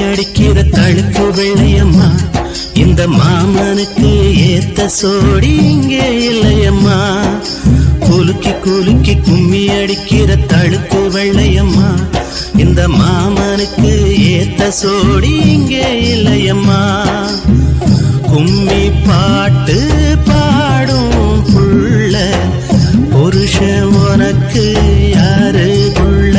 அடிக்கிற தழுக்கு வெள்ளையம்மா, இந்த மாமனுக்கு ஏத்த சோடி இங்கே இல்லையம்மா. குலுக்கி குலுக்கி கும்மி அடிக்கிற தழுக்கு வெள்ளையம்மா, இந்த மாமனுக்கு ஏத்த சோடி இங்கே இல்லையம்மா. கும்மி பாட்டு பாடும் புள்ள, புருஷன் உனக்கு யாரு புள்ள?